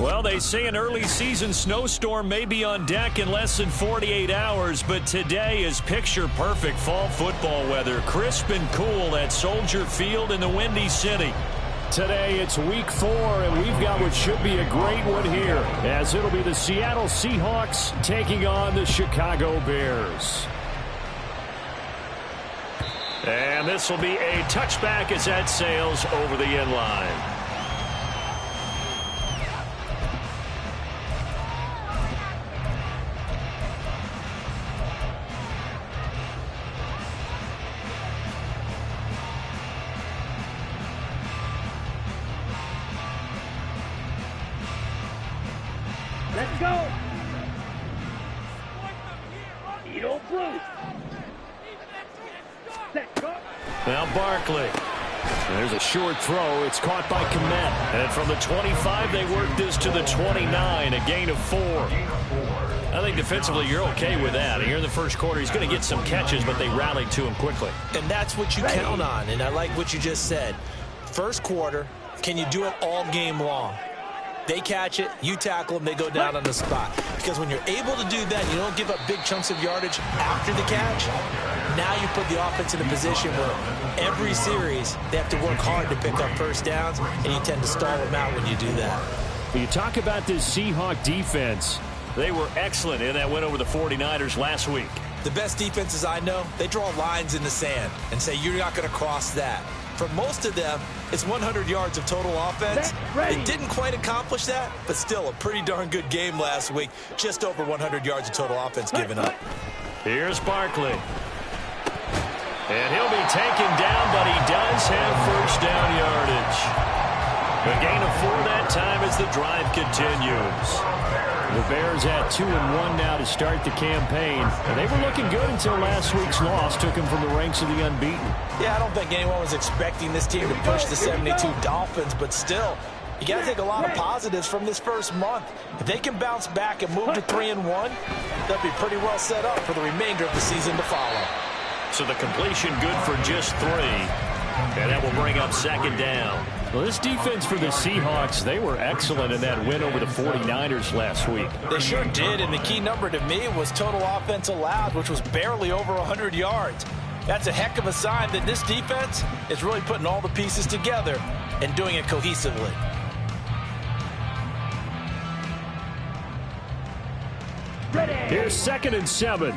Well, they say an early season snowstorm may be on deck in less than 48 hours, but today is picture-perfect fall football weather. Crisp and cool at Soldier Field in the Windy City. Today it's week 4, and we've got what should be a great one here, as it'll be the Seattle Seahawks taking on the Chicago Bears. And this will be a touchback as that sails over the end line. Let's go. Edo Blue. Now Barkley. There's a short throw. It's caught by Kmet. And from the 25, they work this to the 29, a gain of 4. I think defensively you're okay with that. Here in the first quarter, he's going to get some catches, but they rallied to him quickly. And that's what you count on, and I like what you just said. First quarter, can you do it all game long? They catch it, you tackle them, they go down on the spot. Because when you're able to do that, you don't give up big chunks of yardage after the catch. Now you put the offense in a position where every series they have to work hard to pick up first downs, and you tend to stall them out when you do that. When you talk about this Seahawk defense, they were excellent in that win over the 49ers last week. The best defenses I know, they draw lines in the sand and say you're not going to cross that. For most of them, it's 100 yards of total offense. They didn't quite accomplish that, but still a pretty darn good game last week. Just over 100 yards of total offense given up. Here's Barkley. And he'll be taken down, but he does have first down yardage. A gain of 4 that time as the drive continues. The Bears at 2-1 now to start the campaign. And they were looking good until last week's loss took them from the ranks of the unbeaten. Yeah, I don't think anyone was expecting this team to push the 72 Dolphins, but still, you got to take a lot of positives from this first month. If they can bounce back and move to 3-1, they'll be pretty well set up for the remainder of the season to follow. So the completion good for just 3. And that will bring up second down. Well, this defense for the Seahawks, they were excellent in that win over the 49ers last week. They sure did, and the key number to me was total offense allowed, which was barely over 100 yards. That's a heck of a sign that this defense is really putting all the pieces together and doing it cohesively. Here's 2nd and 7.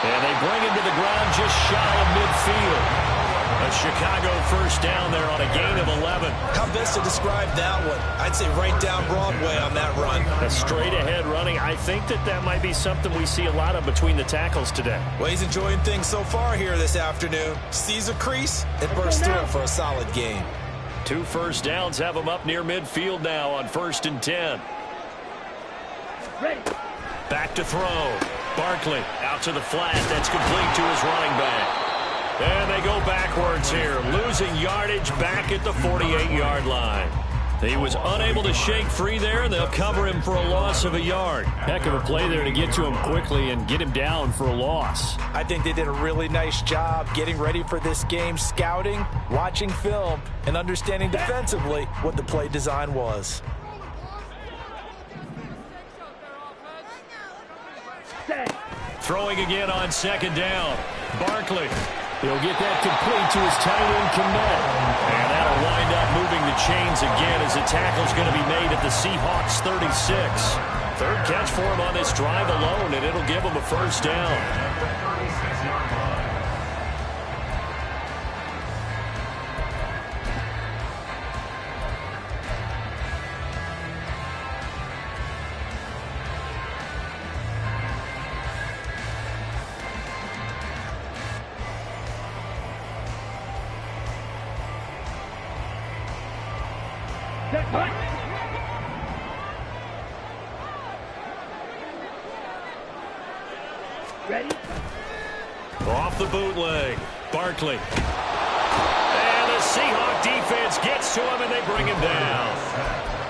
And they bring him to the ground just shy of midfield. A Chicago first down there on a gain of 11. How best to describe that one? I'd say right down Broadway on that run. A straight-ahead running. I think that might be something we see a lot of between the tackles today. Well, he's enjoying things so far here this afternoon. Sees a crease and bursts through for a solid game. 2 first downs have him up near midfield now on 1st and 10. Back to throw. Barkley out to the flat. That's complete to his running back. And they go backwards here, losing yardage back at the 48-yard line. He was unable to shake free there, and they'll cover him for a loss of a yard. Heck of a play there to get to him quickly and get him down for a loss. I think they did a really nice job getting ready for this game, scouting, watching film, and understanding defensively what the play design was. Throwing again on 2nd down. Barkley. He'll get that complete to his tight end, Kmet. And that'll wind up moving the chains again as the tackle's going to be made at the Seahawks 36. 3rd catch for him on this drive alone, and it'll give him a first down. Ready? Off the bootleg. Barkley. And the Seahawk defense gets to him, and they bring him down.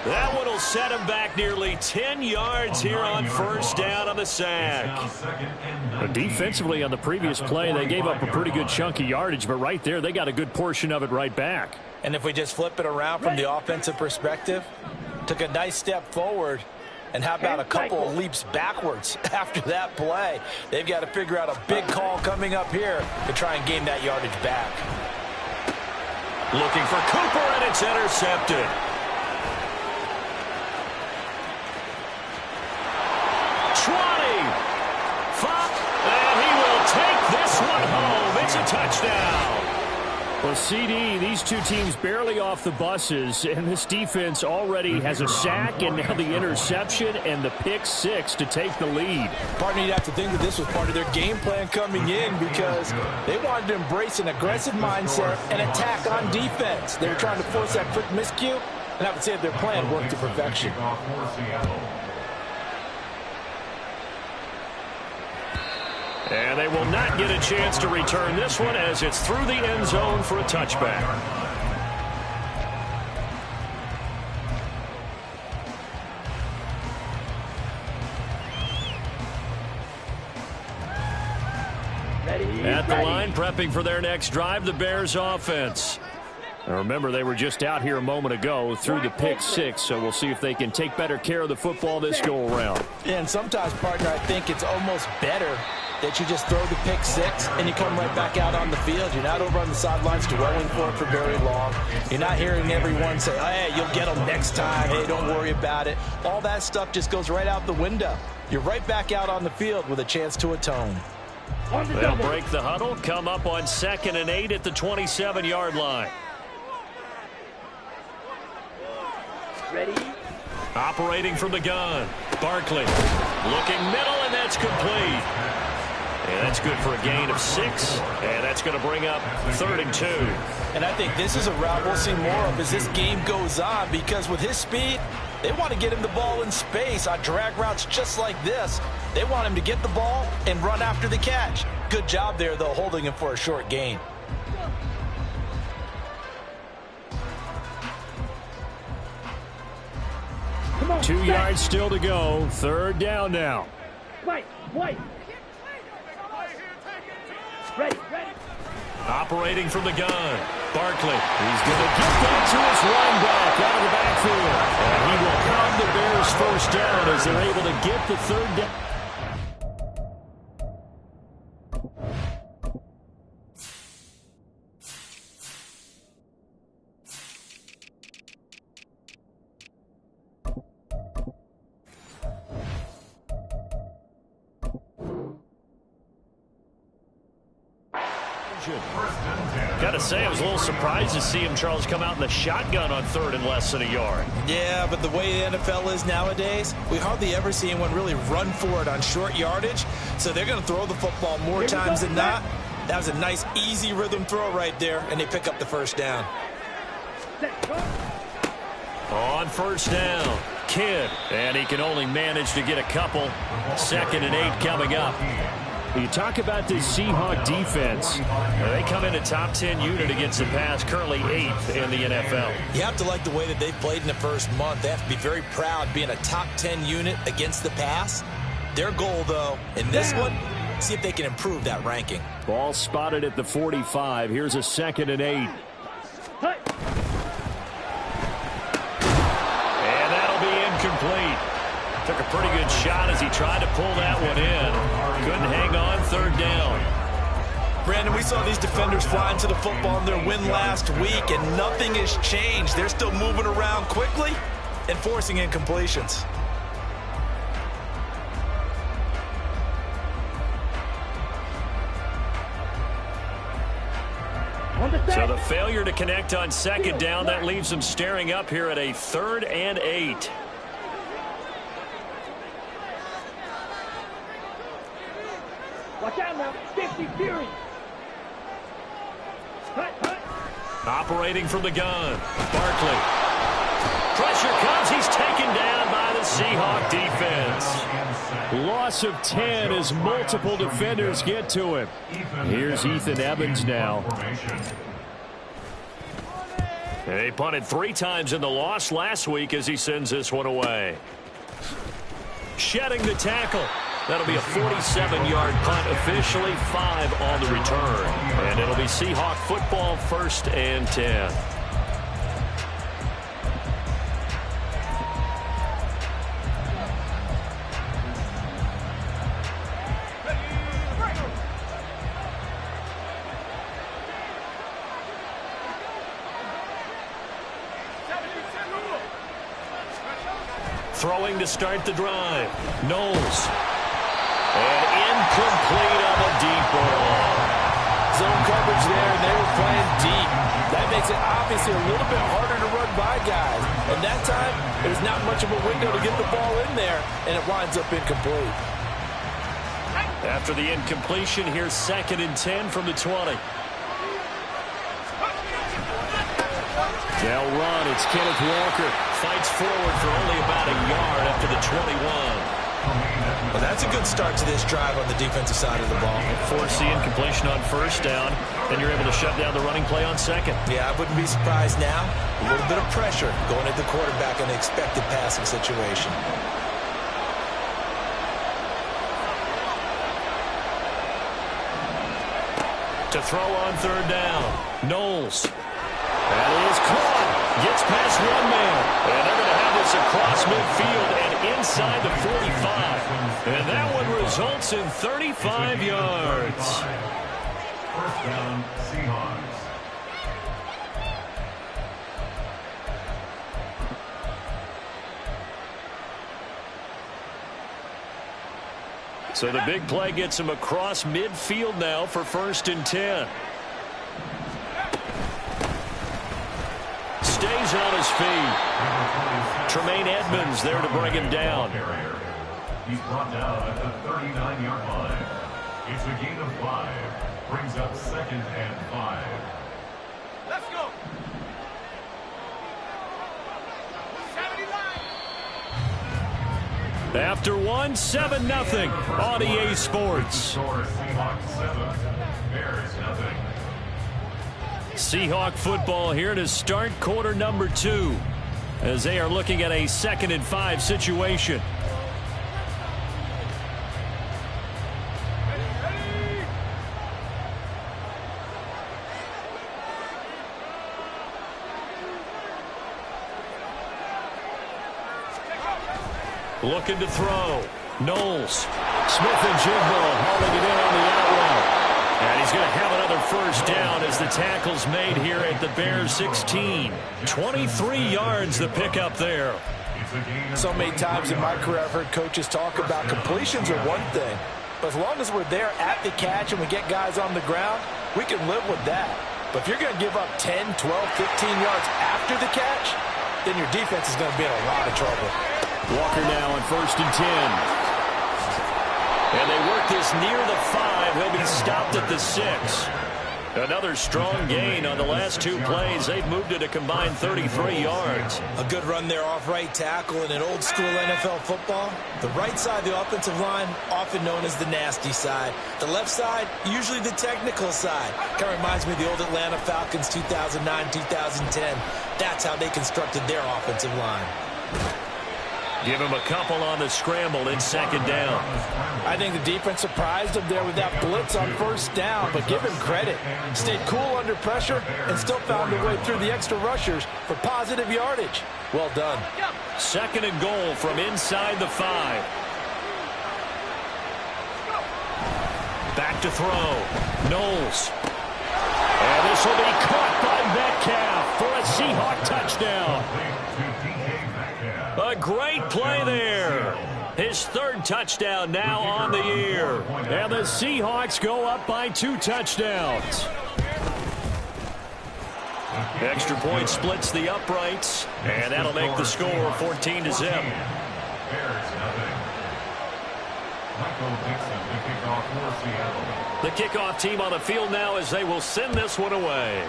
That one will set him back nearly 10 yards here on first down on the sack. Defensively on the previous play, they gave up a pretty good chunk of yardage, but right there, they got a good portion of it right back. And if we just flip it around from the offensive perspective, took a nice step forward, and how about a couple of leaps backwards after that play? They've got to figure out a big call coming up here to try and gain that yardage back. Looking for Cooper, and it's intercepted. And he will take this one home. It's a touchdown. Well, CD, these two teams barely off the buses, and this defense already has a sack and now the interception and the pick six to take the lead. Partner, you'd have to think that this was part of their game plan coming in because they wanted to embrace an aggressive mindset and attack on defense. They were trying to force that quick miscue, and I would say that their plan worked to perfection. And they will not get a chance to return this one as it's through the end zone for a touchback. At the line, prepping for their next drive, the Bears offense. Now remember, they were just out here a moment ago through the pick six, so we'll see if they can take better care of the football this go around. And sometimes, partner, I think it's almost better that you just throw the pick six and you come right back out on the field. You're not over on the sidelines dwelling for it for very long. You're not hearing everyone say, hey, you'll get them next time. Hey, don't worry about it. All that stuff just goes right out the window. You're right back out on the field with a chance to atone. They'll break the huddle, come up on 2nd and 8 at the 27-yard line. Ready? Operating from the gun. Barkley looking middle, and that's complete. And that's good for a gain of 6, and that's going to bring up 3rd and 2. And I think this is a route we'll see more of as this game goes on, because with his speed, they want to get him the ball in space on drag routes just like this. They want him to get the ball and run after the catch. Good job there, though, holding him for a short gain. Come on, 2 yards still to go. 3rd down now. White. Ready. Operating from the gun. Barkley. He's going to get that to his running back out of the backfield. And he will pound the Bears first down as they're able to get the 3rd down. Got to say, I was a little surprised to see him, Charles, come out in the shotgun on 3rd and less than a yard. Yeah, but the way the NFL is nowadays, we hardly ever see anyone really run for it on short yardage. So they're going to throw the football more times than not. That was a nice, easy rhythm throw right there, and they pick up the first down. On first down, Kidd, and he can only manage to get a couple. 2nd and 8 coming up. You talk about this Seahawk defense. They come in a top 10 unit against the pass, currently 8th in the NFL. You have to like the way that they've played in the first month. They have to be very proud being a top 10 unit against the pass. Their goal, though, in this one, see if they can improve that ranking. Ball spotted at the 45. Here's a 2nd and 8. And that'll be incomplete. Took a pretty good shot as he tried to pull that one in. Couldn't hang on, 3rd down. Brandon, we saw these defenders flying to the football in their win last week, and nothing has changed. They're still moving around quickly and forcing incompletions. So the failure to connect on 2nd down, that leaves them staring up here at a 3rd and 8. Watch out now. 50 Fury. Operating from the gun. Barkley. Pressure comes. He's taken down by the Seahawk defense. Loss of 10 as multiple defenders get to him. Here's Ethan Evans now. And he punted 3 times in the loss last week as he sends this one away. Shedding the tackle. That'll be a 47-yard punt, officially 5 on the return. And it'll be Seahawk football, 1st and 10. Throwing to start the drive. Knowles. And incomplete on the deep ball. Zone coverage there, and they were playing deep. That makes it obviously a little bit harder to run by guys. And that time, there's not much of a window to get the ball in there, and it winds up incomplete. After the incompletion, here's 2nd and 10 from the 20. They'll run. It's Kenneth Walker. Fights forward for only about a yard up to the 21. Well, that's a good start to this drive on the defensive side of the ball. Force the incompletion on 1st down, and you're able to shut down the running play on 2nd. Yeah, I wouldn't be surprised now. A little bit of pressure going at the quarterback in an expected passing situation. To throw on 3rd down. Knowles. That is caught. Gets past 1 man. And they're going to have this across midfield and inside the 45. And that one results in 35 yards. 1st down, Seahawks. So the big play gets him across midfield now for 1st and 10. Stays on his feet. Tremaine Edmonds there to bring him down. He's brought down at the 39-yard line. It's a gain of 5. Brings up 2nd and 5. Let's go. 79. After 1, 7-0 on EA Sports. Score Seahawks 7, Bears 0. Seahawk football here to start quarter number 2 as they are looking at a 2nd and 5 situation. Looking to throw. Knowles. Smith-Njigba hauling it in on the out route. And he's going to have another 1st down as the tackle's made here at the Bears 16. 23 yards the pickup there. So many times in my career I've heard coaches talk about completions are one thing. But as long as we're there at the catch and we get guys on the ground, we can live with that. But if you're going to give up 10, 12, 15 yards after the catch, then your defense is going to be in a lot of trouble. Walker now on 1st and 10. And they work this near the 5. He'll be stopped at the 6. Another strong gain on the last 2 plays. They've moved it a combined 33 yards. A good run there off right tackle in an old school NFL football. The right side of the offensive line, often known as the nasty side. The left side, usually the technical side. Kind of reminds me of the old Atlanta Falcons 2009, 2010. That's how they constructed their offensive line. Give him a couple on the scramble in 2nd down. I think the defense surprised him there with that blitz on 1st down, but give him credit. Stayed cool under pressure and still found a way through the extra rushers for positive yardage. Well done. 2nd and goal from inside the 5. Back to throw. Knowles. And this will be caught by Metcalf for a Seahawk touchdown. A great play there. His 3rd touchdown now on the year. And the Seahawks go up by 2 touchdowns. Extra point splits the uprights, and that'll make the score 14-0. Bears 0. Michael Dixon, the kickoff for Seattle. The kickoff team on the field now as they will send this one away.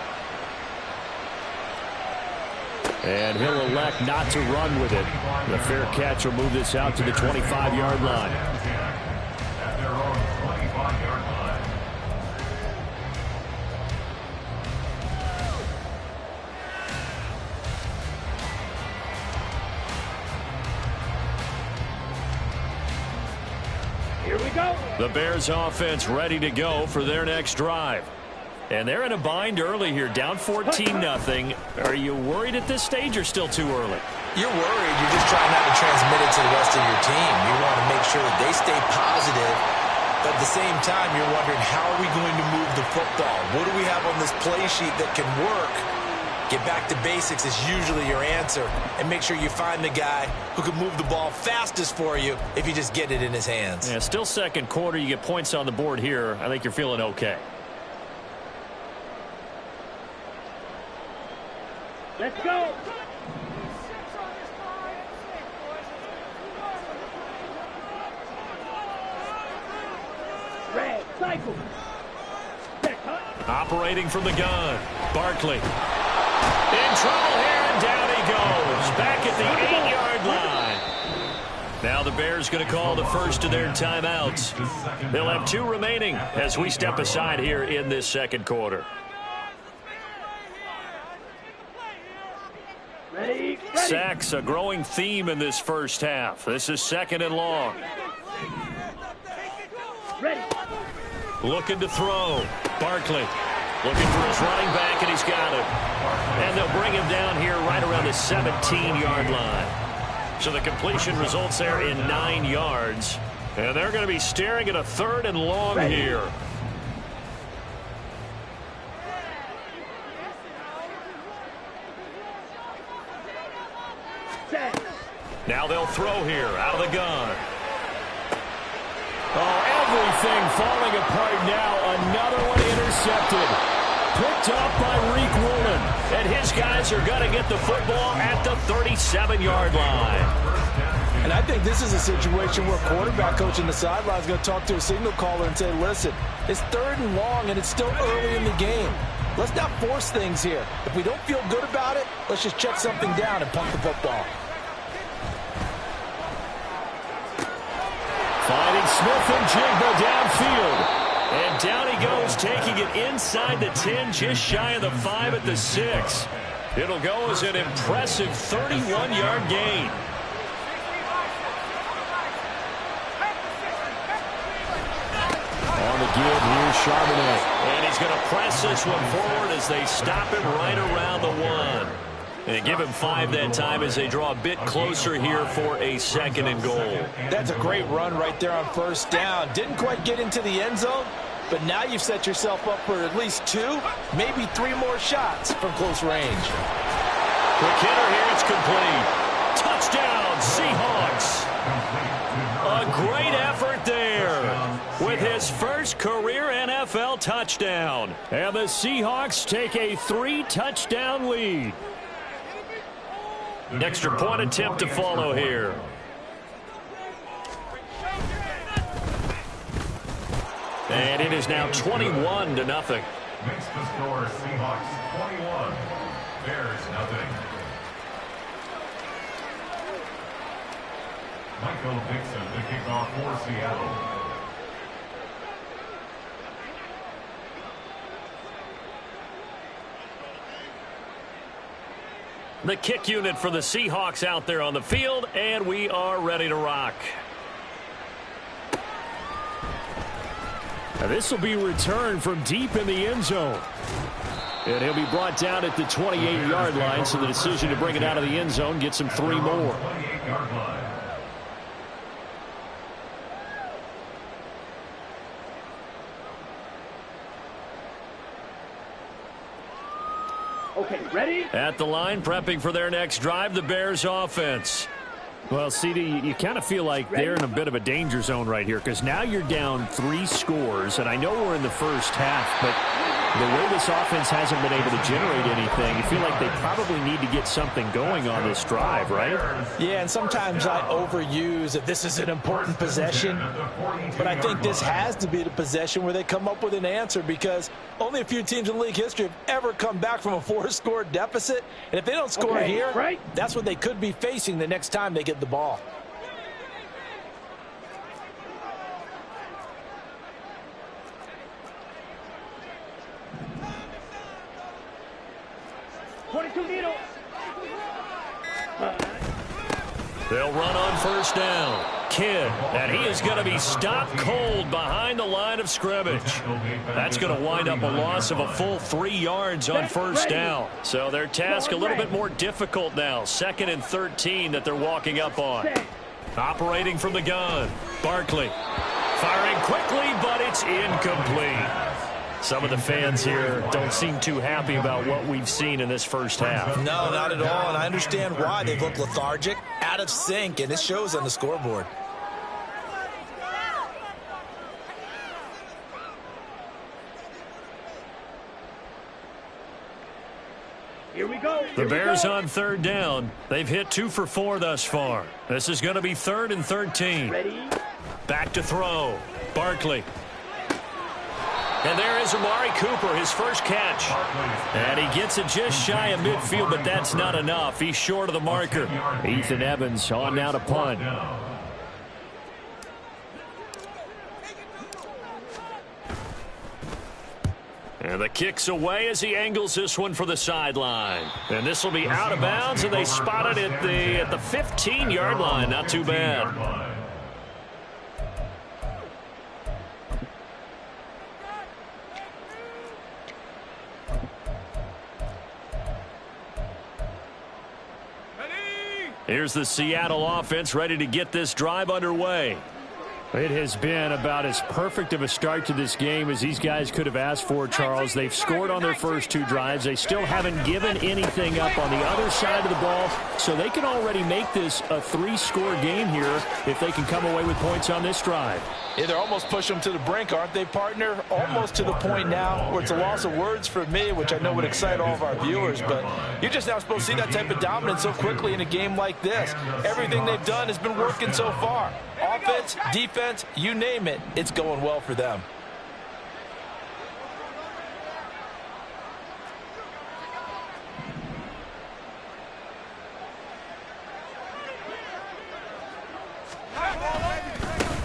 And he'll elect not to run with it. The fair catch will move this out to the 25-yard line. At their own 25-yard line. The Bears offense ready to go for their next drive. And they're in a bind early here, down 14-0. Are you worried at this stage or still too early? You're worried. You're just trying not to transmit it to the rest of your team. You want to make sure that they stay positive. But at the same time, you're wondering, how are we going to move the football? What do we have on this play sheet that can work? Get back to basics is usually your answer. And make sure you find the guy who can move the ball fastest for you if you just get it in his hands. Yeah, still second quarter. You get points on the board here. I think you're feeling okay. Let's go. Red, cycle. Operating from the gun. Barkley. In trouble here, and down he goes. Back at the 8-yard line. Now the Bears going to call the first of their timeouts. They'll have 2 remaining as we step aside here in this second quarter. Ready. Sacks, a growing theme in this first half. This is 2nd and long. Ready. Looking to throw. Barkley looking for his running back, and he's got him. And they'll bring him down here right around the 17-yard line. So the completion results there in 9 yards. And they're going to be staring at a 3rd and long here. Now they'll throw here out of the gun. Oh, everything falling apart now. Another one intercepted. Picked up by Reek Woolen. And his guys are going to get the football at the 37-yard line. And I think this is a situation where quarterback coach in the sideline is going to talk to a signal caller and say, listen, it's 3rd and long and it's still early in the game. Let's not force things here. If we don't feel good about it, let's just check something down and punt the football. Finding Smith and Jigba downfield. And down he goes, taking it inside the 10, just shy of the 5 at the 6. It'll go as an impressive 31-yard gain. On the give, here's Charbonnet. And he's going to press this one forward as they stop him right around the 1. And give him 5 that time as they draw a bit closer here for a 2nd and goal. That's a great run right there on 1st down. Didn't quite get into the end zone, but now you've set yourself up for at least 2, maybe 3 more shots from close range. Quick hitter here, it's complete. Touchdown, Seahawks. A great effort there with his first career NFL touchdown. And the Seahawks take a 3-touchdown lead. Extra point attempt to follow here. And it is now 21-0. Makes the score Seahawks 21, Bears nothing. Michael Dixon to kick off for Seattle. The kick unit for the Seahawks out there on the field, and we are ready to rock. Now this will be returned from deep in the end zone. And he'll be brought down at the 28-yard line, so the decision to bring it out of the end zone gets him 3 more. 28-yard line. Okay, ready? At the line, prepping for their next drive, the Bears offense. Well, CD, you kind of feel like they're in a bit of a danger zone right here because now you're down 3 scores, and I know we're in the first half, but the way this offense hasn't been able to generate anything, you feel like they probably need to get something going on this drive, right? Yeah, and sometimes I overuse that this is an important possession, but I think this has to be the possession where they come up with an answer because only a few teams in league history have ever come back from a 4-score deficit, and if they don't score here, right? That's what they could be facing the next time they get the ball. They'll run on first down. kid, and he is going to be stopped cold behind the line of scrimmage. That's going to wind up a loss of a full 3 yards on first down. So their task a little bit more difficult now. 2nd and 13 that they're walking up on. Operating from the gun, Barkley. Firing quickly, but it's incomplete. Some of the fans here don't seem too happy about what we've seen in this first half. No, not at all, and I understand why. They've looked lethargic, out of sync, and it shows on the scoreboard. Here we go. The Bears on 3rd down. They've hit 2 for 4 thus far. This is going to be 3rd and 13. Ready? Back to throw. Barkley. And there is Amari Cooper, his first catch. And he gets it just shy of midfield, but that's not enough. He's short of the marker. Ethan Evans on now to punt. And the kick's away as he angles this one for the sideline. And this will be out of bounds, and they spot it at the 15-yard line. Not too bad. Here's the Seattle offense ready to get this drive underway. It has been about as perfect of a start to this game as these guys could have asked for, Charles. They've scored on their first 2 drives. They still haven't given anything up on the other side of the ball, so they can already make this a 3-score game here if they can come away with points on this drive. Yeah, they're almost pushing them to the brink, aren't they, partner? Almost to the point now where it's a loss of words for me, which I know would excite all of our viewers, but you're just now supposed to see that type of dominance so quickly in a game like this. Everything they've done has been working so far. Offense, defense, you name it, it's going well for them.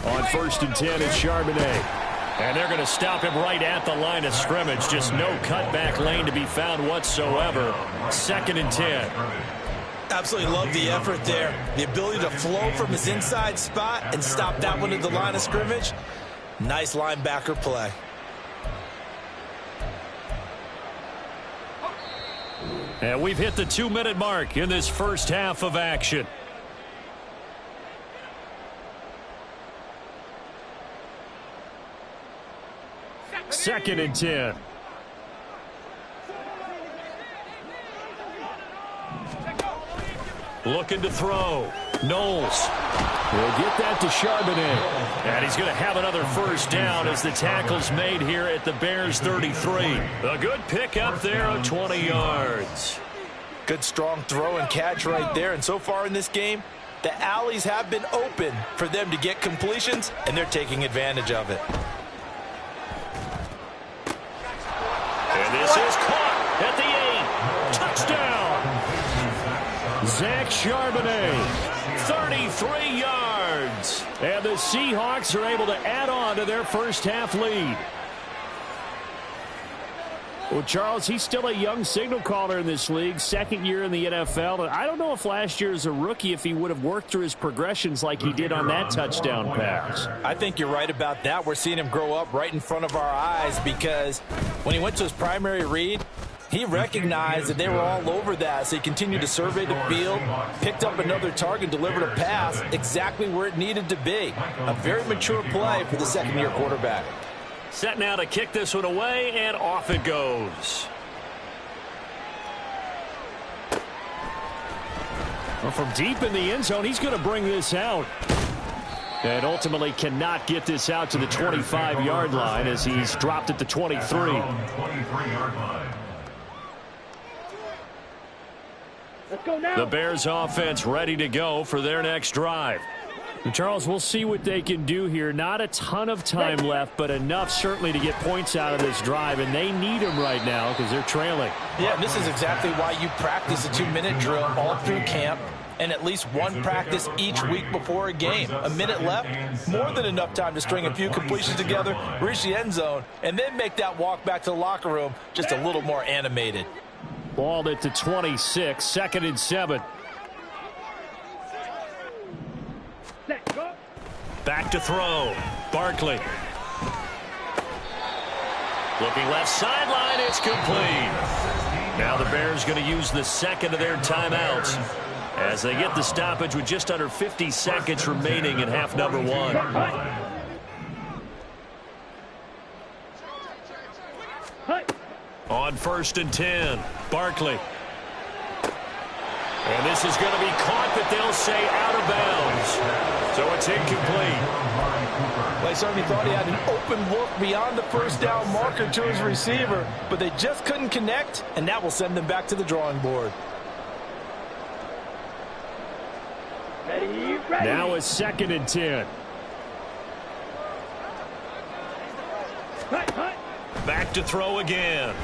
On 1st and 10, it's Charbonnet. And they're going to stop him right at the line of scrimmage. Just no cutback lane to be found whatsoever. 2nd and 10. Absolutely love the effort there. The ability to flow from his inside spot and stop that one at the line of scrimmage. Nice linebacker play. And we've hit the 2-minute mark in this first half of action. Second and 10. Looking to throw. Knowles will get that to Charbonnet. And he's going to have another first down as the tackle's made here at the Bears 33. A good pickup there of 20 yards. Good strong throw and catch right there. And so far in this game, the alleys have been open for them to get completions, and they're taking advantage of it. And this is caught at the 8. Touchdown. Zach Charbonnet, 33 yards. And the Seahawks are able to add on to their first half lead. Well, Charles, he's still a young signal caller in this league, 2nd year in the NFL. And I don't know if last year as a rookie if he would have worked through his progressions like he did on that touchdown pass. I think you're right about that. We're seeing him grow up right in front of our eyes because when he went to his primary read, he recognized that they were all over that, so he continued to survey the field, picked up another target, delivered a pass exactly where it needed to be. A very mature play for the 2nd-year quarterback. Set now to kick this one away, and off it goes. Well, from deep in the end zone, he's going to bring this out. And ultimately cannot get this out to the 25-yard line as he's dropped at the 23. 23-yard line. Let's go now. The Bears offense ready to go for their next drive. And Charles, we'll see what they can do here. Not a ton of time left, but enough certainly to get points out of this drive, and they need them right now because they're trailing. Yeah, and this is exactly why you practice a 2-minute drill all through camp and at least one practice each week before a game. A minute left, more than enough time to string a few completions together, reach the end zone, and then make that walk back to the locker room just a little more animated. Balled at the 26, 2nd and 7. Set, go. Back to throw. Barkley. Looking left sideline. It's complete. Now the Bears going to use the second of their timeouts as they get the stoppage with just under 50 seconds remaining in half number one. On 1st and 10, Barkley. And this is going to be caught, but they'll say out of bounds. So it's incomplete. They certainly thought he had an open look beyond the first down marker to his receiver, but they just couldn't connect, and that will send them back to the drawing board. Ready. Now it's 2nd and 10. Back to throw again.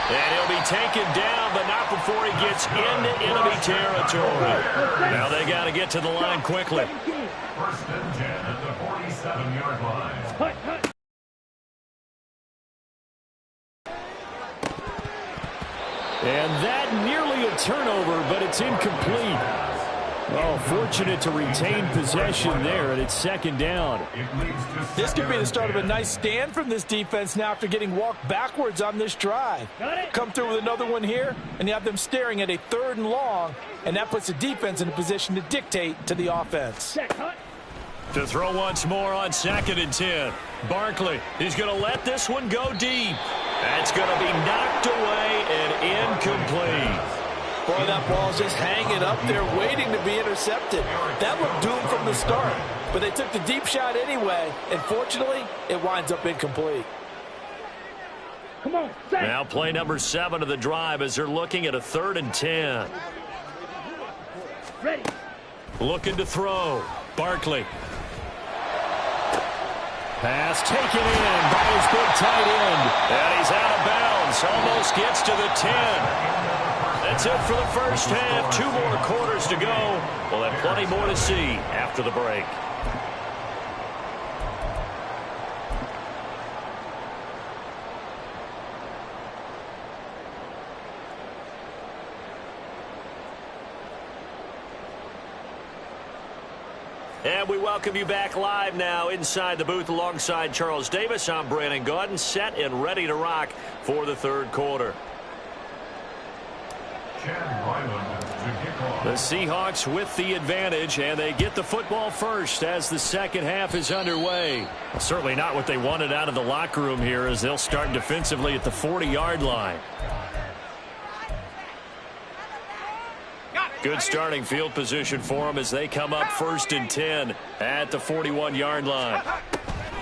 And he'll be taken down, but not before he gets into enemy territory. Now they got to get to the line quickly. 1st and 10 at the 47-yard line. And that nearly a turnover, but it's incomplete. Oh, fortunate to retain possession there, and it's 2nd down. This could be the start of a nice stand from this defense now after getting walked backwards on this drive. Come through with another one here, and you have them staring at a 3rd and long, and that puts the defense in a position to dictate to the offense. To throw once more on 2nd and 10. Barkley, he's going to let this one go deep. That's going to be knocked away and incomplete. Boy, that ball's just hanging up there waiting to be intercepted. That looked doomed from the start, but they took the deep shot anyway, and fortunately, it winds up incomplete. Come on, now play number 7 of the drive as they're looking at a 3rd and 10. Ready. Looking to throw. Barkley. Pass taken in by his big tight end. And he's out of bounds. Almost gets to the 10. That's it for the first half. 2 more quarters to go. We'll have plenty more to see after the break. And we welcome you back live now inside the booth alongside Charles Davis. I'm Brandon Gaudin, set and ready to rock for the 3rd quarter. The Seahawks with the advantage, and they get the football first as the 2nd half is underway. Well, certainly not what they wanted out of the locker room here as they'll start defensively at the 40-yard line. Good starting field position for them as they come up 1st and 10 at the 41-yard line.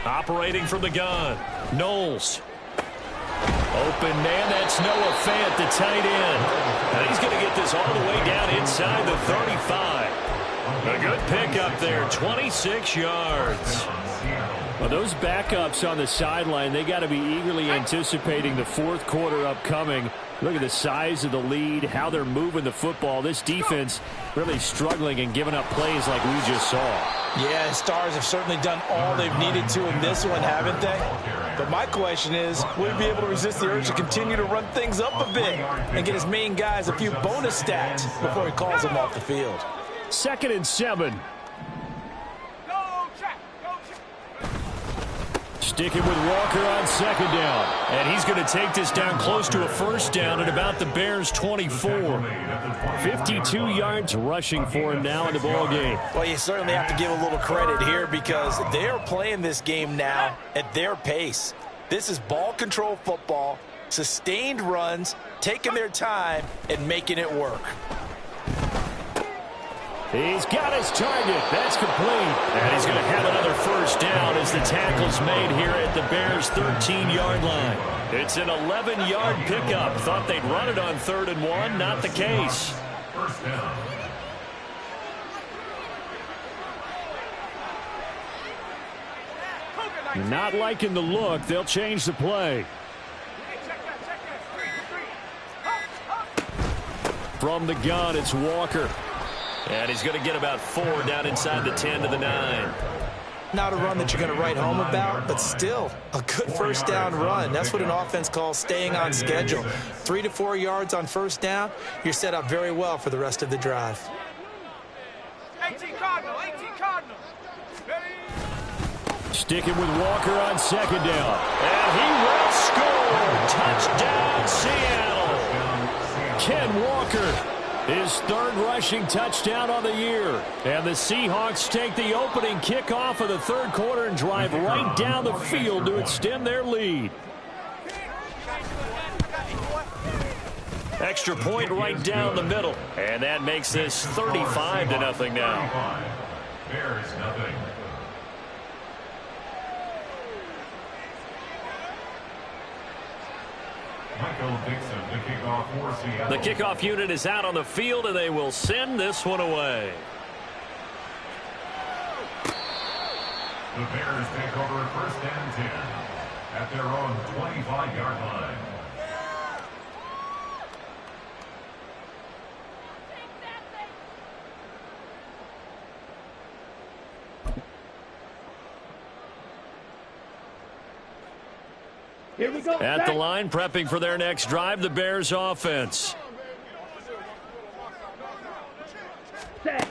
Operating from the gun, Knowles. Open man, that's Noah Fant, the tight end. And he's going to get this all the way down inside the 35. A good pickup there, 26 yards. Well, those backups on the sideline, they got to be eagerly anticipating the 4th quarter upcoming. Look at the size of the lead, how they're moving the football. This defense really struggling and giving up plays like we just saw. Yeah, and Stars have certainly done all they've needed to in this one, haven't they? But my question is, will he be able to resist the urge to continue to run things up a bit and get his main guys a few bonus stats before he calls them off the field? 2nd and 7. Sticking with Walker on 2nd down. And he's going to take this down close to a 1st down at about the Bears' 24. 52 yards rushing for him now in the ball game. Well, you certainly have to give a little credit here because they are playing this game now at their pace. This is ball control football, sustained runs, taking their time, and making it work. He's got his target. That's complete. And he's going to have another 1st down as the tackle's made here at the Bears' 13-yard line. It's an 11-yard pickup. Thought they'd run it on 3rd and 1. Not the case. 1st down. Not liking the look. They'll change the play. From the gun, it's Walker. And he's going to get about 4 down inside the 10 to the 9. Not a run that you're going to write home about, but still a good 1st down run. That's what an offense calls staying on schedule. 3 to 4 yards on 1st down, you're set up very well for the rest of the drive. 18 Cardinal, 18 Cardinal. Ready? Sticking with Walker on second down. And he will score. Touchdown, Seattle. Ken Walker, his third rushing touchdown on the year. And the Seahawks take the opening kickoff of the third quarter and drive right down the field to extend their lead. Extra point right down the middle. And that makes this 35-0 now. Bears nothing. Michael Dixon, the kickoff for Seattle. The kickoff unit is out on the field, and they will send this one away. The Bears take over 1st and 10 at their own 25-yard line. Here we go. At the line, prepping for their next drive, the Bears offense. Set.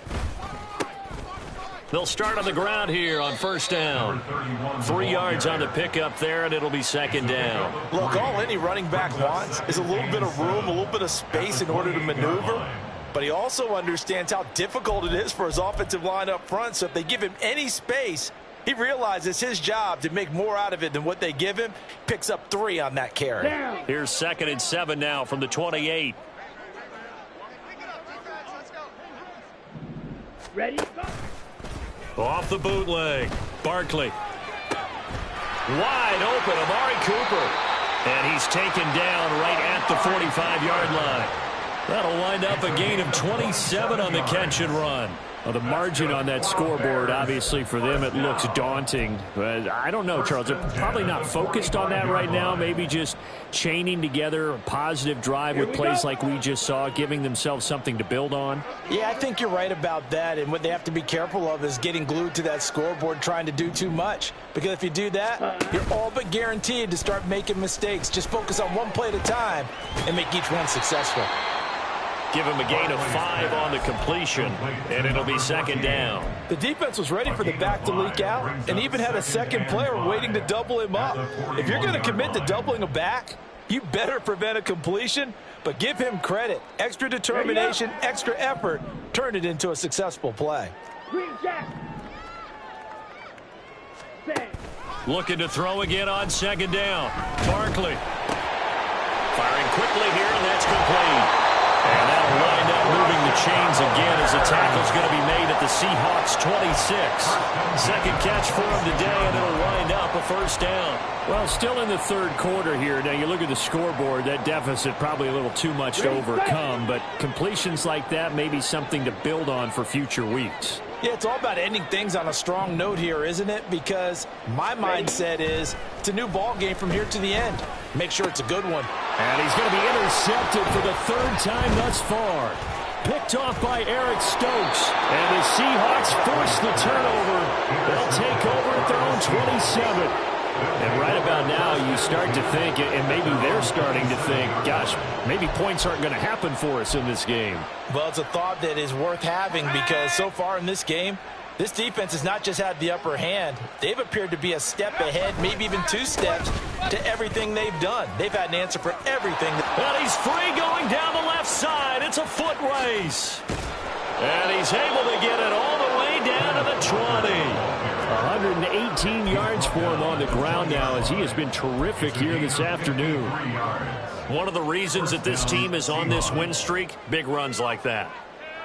They'll start on the ground here on 1st down. 3 yards on the pickup there, and it'll be 2nd down. Look, all any running back wants is a little bit of room, a little bit of space in order to maneuver. But he also understands how difficult it is for his offensive line up front. So if they give him any space, he realizes his job to make more out of it than what they give him. Picks up 3 on that carry. Down. Here's 2nd and 7 now from the 28. Ready? Go. Off the bootleg. Barkley. Wide open, Amari Cooper. And he's taken down right at the 45-yard line. That'll wind up a gain of 27 on the catch and run. Well, the margin on that scoreboard, obviously, for them, it looks daunting. But I don't know, Charles. They're probably not focused on that right now. Maybe just chaining together a positive drive with plays like we just saw, giving themselves something to build on. Yeah, I think you're right about that. And what they have to be careful of is getting glued to that scoreboard, trying to do too much. Because if you do that, you're all but guaranteed to start making mistakes. Just focus on one play at a time and make each one successful. Give him a gain of 5 on the completion, and it'll be 2nd down. The defense was ready for the back to leak out and even had a second player waiting to double him up. If you're going to commit to doubling a back, you better prevent a completion, but give him credit. Extra determination, extra effort, turn it into a successful play. Green Jack. Set. Looking to throw again on 2nd down. Barkley. Firing quickly here, and that's complete. And that'll wind up moving the chains again as the tackle's going to be made at the Seahawks 26. 2nd catch for him today, and it'll wind up a 1st down. Well, still in the third quarter here. Now, you look at the scoreboard, that deficit probably a little too much to overcome, but completions like that may be something to build on for future weeks. Yeah, it's all about ending things on a strong note here, isn't it? Because my mindset is it's a new ball game from here to the end. Make sure it's a good one. And he's going to be intercepted for the 3rd time thus far. Picked off by Eric Stokes. And the Seahawks force the turnover. They'll take over at their own 27. And right about now, you start to think, and maybe they're starting to think, gosh, maybe points aren't going to happen for us in this game. Well, it's a thought that is worth having because so far in this game, this defense has not just had the upper hand. They've appeared to be a step ahead, maybe even 2 steps to everything they've done. They've had an answer for everything. And he's free going down the left side. It's a foot race. And he's able to get it all the way down to the 20. 118 yards for him on the ground now as he has been terrific here this afternoon. One of the reasons that this team is on this win streak, big runs like that.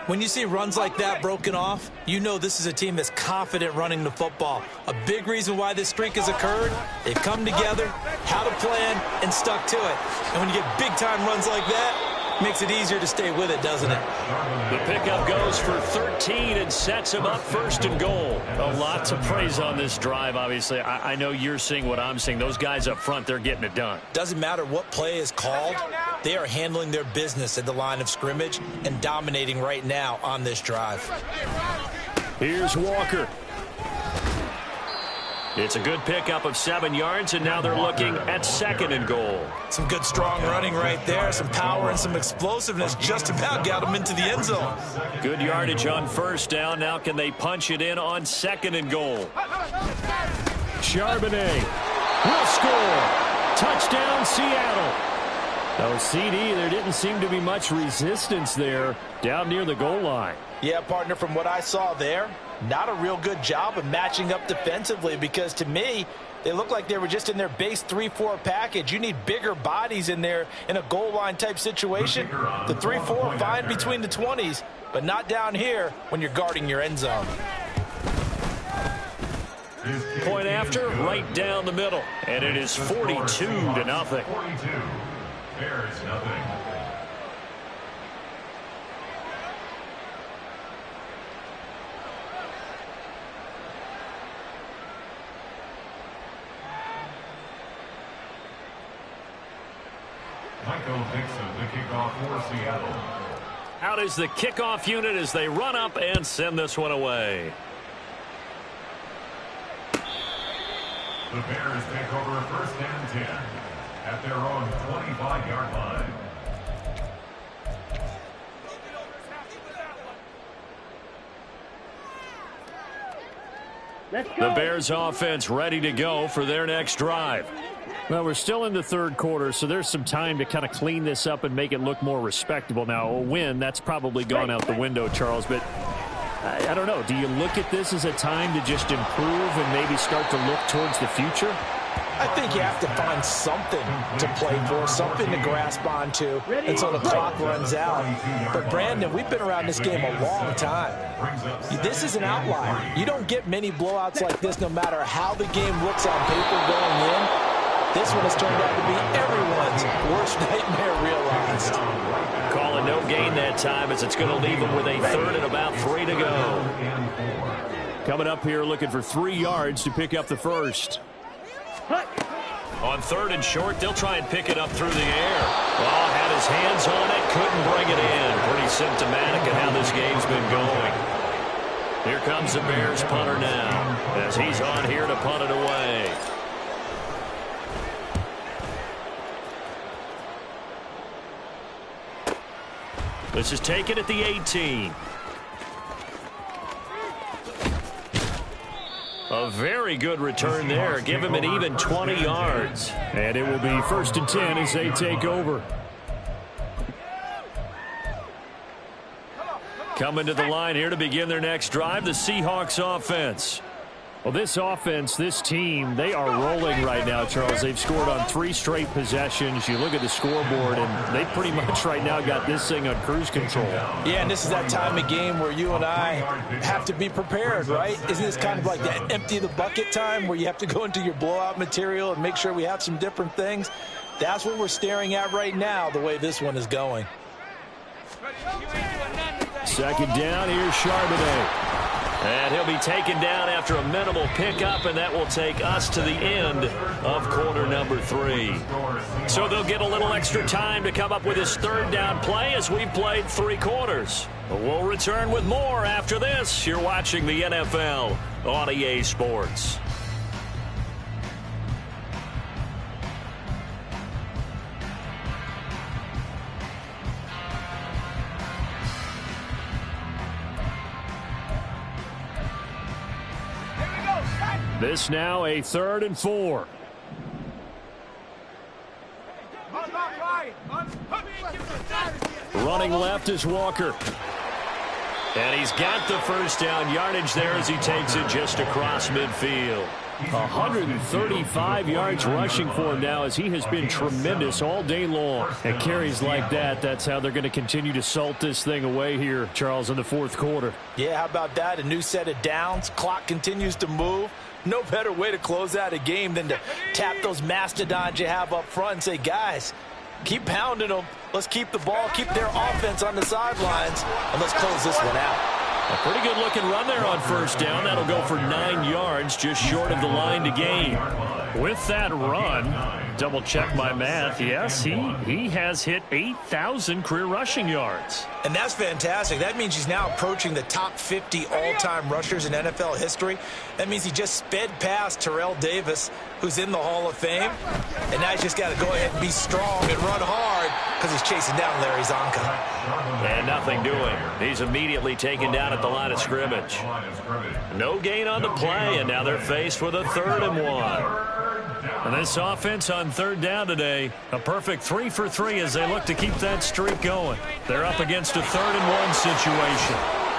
When you see runs like that broken off, you know this is a team that's confident running the football. A big reason why this streak has occurred, they've come together, had a plan, and stuck to it. And when you get big-time runs like that, makes it easier to stay with it, doesn't it? The pickup goes for 13 and sets him up 1st and goal. A lot to praise on this drive, obviously. I know you're seeing what I'm seeing. Those guys up front, they're getting it done. Doesn't matter what play is called. They are handling their business at the line of scrimmage and dominating right now on this drive. Here's Walker. It's a good pickup of 7 yards, and now they're looking at 2nd and goal. Some good, strong running right there. Some power and some explosiveness just about got them into the end zone. Good yardage on 1st down. Now can they punch it in on 2nd and goal? Charbonnet will score. Touchdown, Seattle. No, CD, there didn't seem to be much resistance there down near the goal line. Yeah, partner, from what I saw there, not a real good job of matching up defensively, because to me, they look like they were just in their base 3-4 package. You need bigger bodies in there in a goal line type situation. The 3-4 fine between the 20s, but not down here when you're guarding your end zone. Point after, right down the middle, and it is 42-0. 42. Bears nothing. Michael Dixon, the kickoff for Seattle. Out is the kickoff unit as they run up and send this one away. The Bears take over 1st and 10 at their own 25-yard line. The Bears offense ready to go for their next drive. Well, we're still in the 3rd quarter, so there's some time to kind of clean this up and make it look more respectable. Now, a win, that's probably gone out the window, Charles, but I don't know. Do you look at this as a time to just improve and maybe start to look towards the future? I think you have to find something to play for, something to grasp onto until the clock runs out. But, Brandon, we've been around this game a long time. This is an outlier. You don't get many blowouts like this no matter how the game looks on paper going in. This one has turned out to be everyone's worst nightmare realized. Call a no gain that time as it's going to leave them with a 3rd and about 3 to go. Coming up here looking for 3 yards to pick up the 1st. On 3rd and short, they'll try and pick it up through the air. Well, had his hands on it, couldn't bring it in. Pretty symptomatic of how this game's been going. Here comes the Bears punter now as he's on here to punt it away. This is taken at the 18. A very good return there. Give him an even 20 yards. And it will be 1st and 10 as they take over. Coming to the line here to begin their next drive, the Seahawks offense. Well, this offense, this team, they are rolling right now, Charles. They've scored on 3 straight possessions. You look at the scoreboard, and they pretty much right now got this thing on cruise control. Yeah, and this is that time of game where you and I have to be prepared, right? Isn't this kind of like that empty the bucket time where you have to go into your blowout material and make sure we have some different things? That's what we're staring at right now, the way this one is going. 2nd down, here's Charbonnet. And he'll be taken down after a minimal pickup, and that will take us to the end of quarter number 3. So they'll get a little extra time to come up with his 3rd down play as we've played 3 quarters. We'll return with more after this. You're watching the NFL on EA Sports. This now a 3rd and 4. Running left is Walker. And he's got the 1st down yardage there as he takes it just across midfield. 135 yards rushing for him now as he has been tremendous all day long. And carries like that, that's how they're going to continue to salt this thing away here, Charles, in the 4th quarter. Yeah, how about that? A new set of downs. Clock continues to move. No better way to close out a game than to tap those mastodons you have up front and say, guys, keep pounding them. Let's keep the ball, keep their offense on the sidelines, and let's close this one out. A pretty good-looking run there on 1st down. That'll go for 9 yards, just short of the line to gain. With that run, double check my math. Yes, he has hit 8,000 career rushing yards. And that's fantastic. That means he's now approaching the top 50 all-time rushers in NFL history. That means he just sped past Terrell Davis, who's in the Hall of Fame. And now he's just got to go ahead and be strong and run hard because he's chasing down Larry Zonka. And nothing doing. He's immediately taken down at the line of scrimmage. No gain on the play, and now they're faced with a 3rd and 1. And this offense on 3rd down today, a perfect 3 for 3 as they look to keep that streak going. They're up against a 3rd and 1 situation.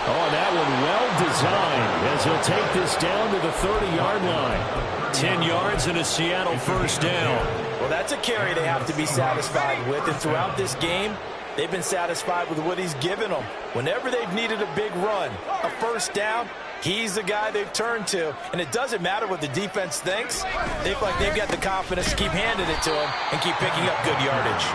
Oh, that one well designed as he'll take this down to the 30-yard line. 10 yards and a Seattle 1st down. Well, that's a carry they have to be satisfied with. And throughout this game, they've been satisfied with what he's given them. Whenever they've needed a big run, a 1st down, he's the guy they've turned to. And it doesn't matter what the defense thinks. They feel like they've got the confidence to keep handing it to him and keep picking up good yardage.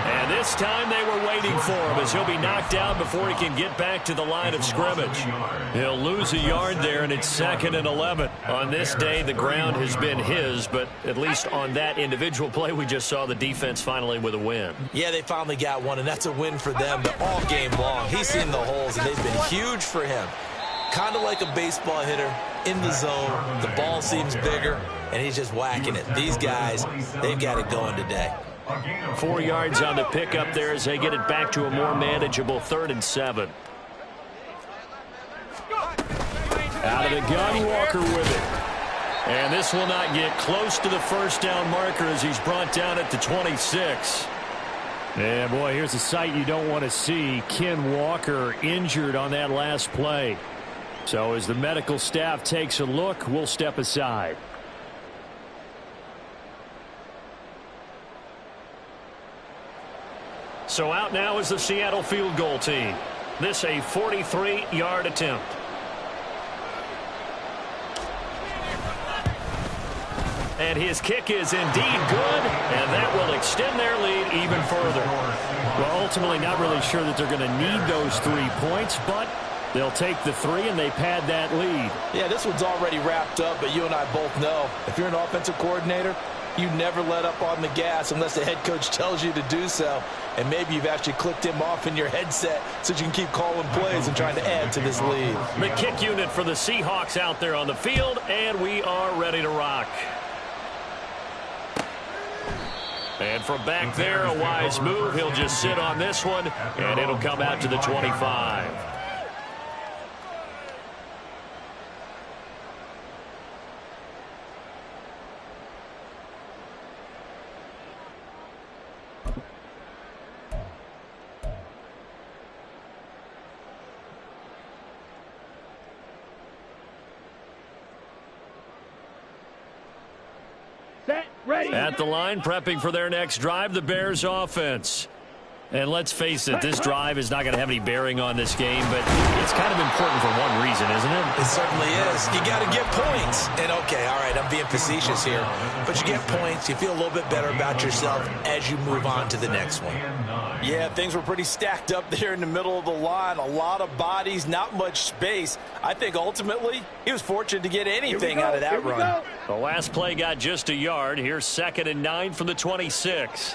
And this time they were waiting for him as he'll be knocked down before he can get back to the line of scrimmage. He'll lose a yard there, and it's 2nd and 11. On this day, the ground has been his, but at least on that individual play, we just saw the defense finally with a win. Yeah, they finally got one, and that's a win for them. But all game long, he's seen the holes, and they've been huge for him. Kind of like a baseball hitter in the zone. The ball seems bigger, and he's just whacking it. These guys, they've got it going today. 4 yards on the pickup there as they get it back to a more manageable 3rd and 7. Out of the gun, Walker with it. And this will not get close to the 1st down marker as he's brought down at the 26. Yeah, boy, here's a sight you don't want to see. Ken Walker injured on that last play. So as the medical staff takes a look, we'll step aside. So out now is the Seattle field goal team. This a 43-yard attempt. And his kick is indeed good, and that will extend their lead even further. Well, ultimately not really sure that they're going to need those 3 points, but they'll take the 3 and they pad that lead. Yeah, this one's already wrapped up, but you and I both know if you're an offensive coordinator, you never let up on the gas unless the head coach tells you to do so. And maybe you've actually clicked him off in your headset so you can keep calling plays and trying to add to this lead. The kick unit for the Seahawks out there on the field, and we are ready to rock. And from back there, a wise move. He'll just sit on this one, and it'll come out to the 25. Ready. At the line, prepping for their next drive, the Bears offense. And let's face it, this drive is not going to have any bearing on this game, but it's kind of important for one reason, isn't it? It certainly is. You got to get points. And, okay, all right, I'm being facetious here. But you get points. You feel a little bit better about yourself as you move on to the next one. Yeah, things were pretty stacked up there in the middle of the line. A lot of bodies, not much space. I think ultimately he was fortunate to get anything out of that run. The last play got just a yard. Here's 2nd and 9 from the 26.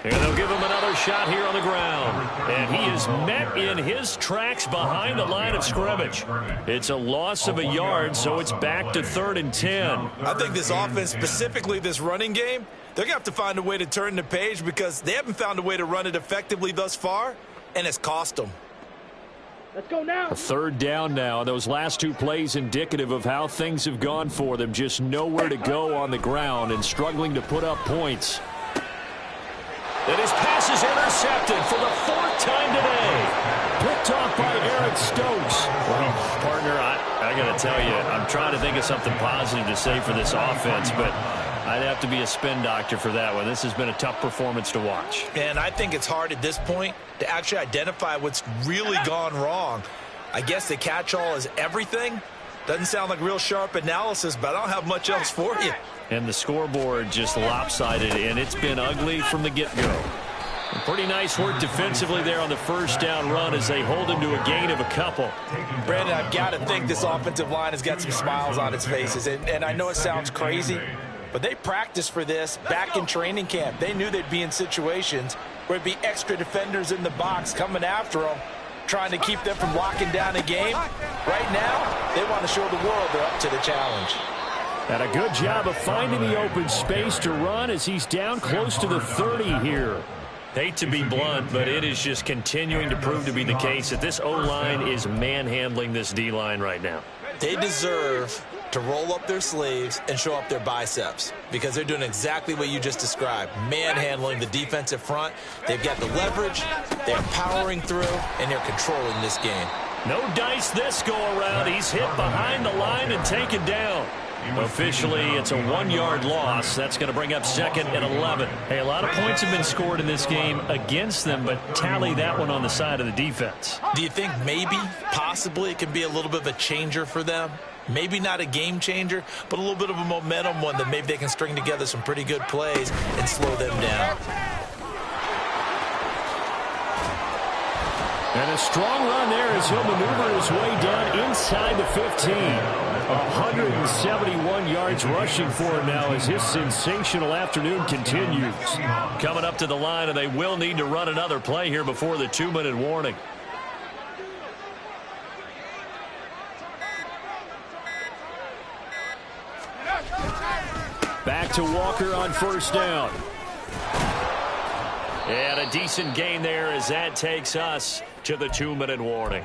And they'll give him another shot here on the ground. And he is met in his tracks behind the line of scrimmage. It's a loss of a yard, so it's back to 3rd and 10. I think this offense, specifically this running game, they're going to have to find a way to turn the page because they haven't found a way to run it effectively thus far, and it's cost them. Let's go now. A 3rd down now. Those last 2 plays indicative of how things have gone for them. Just nowhere to go on the ground and struggling to put up points. And his pass is intercepted for the 4th time today. Picked off by Eric Stokes. Well, partner, I got to tell you, I'm trying to think of something positive to say for this offense, but I'd have to be a spin doctor for that one. This has been a tough performance to watch. And I think it's hard at this point to actually identify what's really gone wrong. I guess the catch-all is everything. Doesn't sound like real sharp analysis, but I don't have much else for you. And the scoreboard just lopsided, and it's been ugly from the get-go. Pretty nice work defensively there on the first down run as they hold him to a gain of a couple. Brandon, I've got to think this offensive line has got some smiles on its faces. And I know it sounds crazy, but they practiced for this back in training camp. They knew they'd be in situations where it'd be extra defenders in the box coming after them, trying to keep them from locking down a game. Right now, they want to show the world they're up to the challenge. And a good job of finding the open space to run as he's down close to the 30 here. Hate to be blunt, but it is just continuing to prove to be the case that this O-line is manhandling this D-line right now. They deserve to roll up their sleeves and show up their biceps because they're doing exactly what you just described, manhandling the defensive front. They've got the leverage, they're powering through, and they're controlling this game. No dice this go-around. He's hit behind the line and taken down. Officially, it's a 1-yard loss. That's going to bring up 2nd and 11. Hey, a lot of points have been scored in this game against them, but tally that one on the side of the defense. Do you think maybe, possibly, it can be a little bit of a changer for them? Maybe not a game changer, but a little bit of a momentum one that maybe they can string together some pretty good plays and slow them down. And a strong run there as he'll maneuver his way down inside the 15. 171 yards rushing for him now as his sensational afternoon continues. Coming up to the line, and they will need to run another play here before the 2-minute warning. Back to Walker on first down. And a decent gain there as that takes us to the 2-minute warning.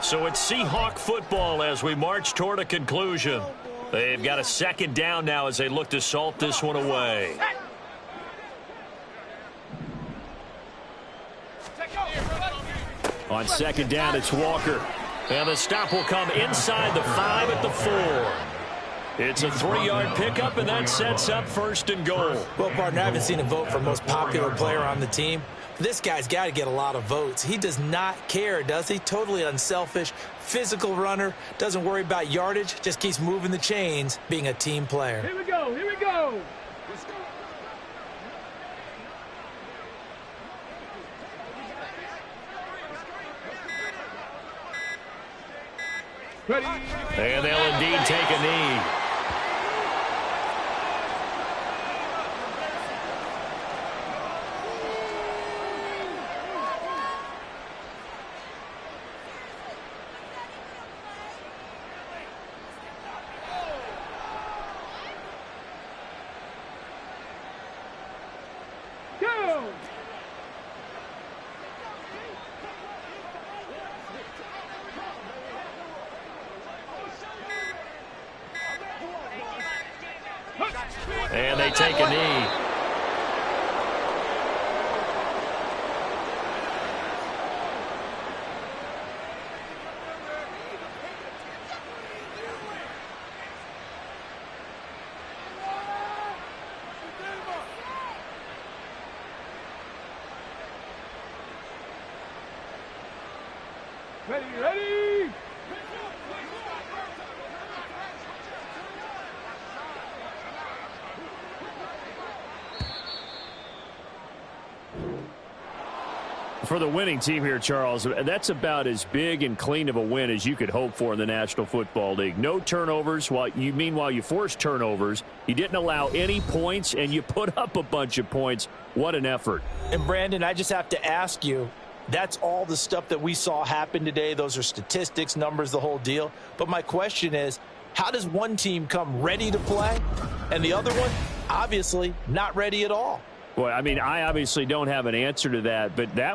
So it's Seahawk football as we march toward a conclusion. They've got a 2nd down now as they look to salt this one away. On 2nd down, it's Walker. And the stop will come inside the 5 at the 4. It's a 3-yard pickup, and that sets up 1st and goal. Well, partner, I haven't seen a vote for most popular player on the team. This guy's got to get a lot of votes. He does not care, does he? Totally unselfish, physical runner, doesn't worry about yardage, just keeps moving the chains, being a team player. Here we go, here we go. Ready. And they'll indeed take a knee. Go. And they take a knee. Ready, ready. For the winning team here, Charles, that's about as big and clean of a win as you could hope for in the National Football League. No turnovers. While you forced turnovers, you didn't allow any points, and you put up a bunch of points. What an effort. And, Brandon, I just have to ask you, that's all the stuff that we saw happen today. Those are statistics, numbers, the whole deal. But my question is, how does one team come ready to play, and the other one, obviously, not ready at all? Boy, I mean, I obviously don't have an answer to that, but that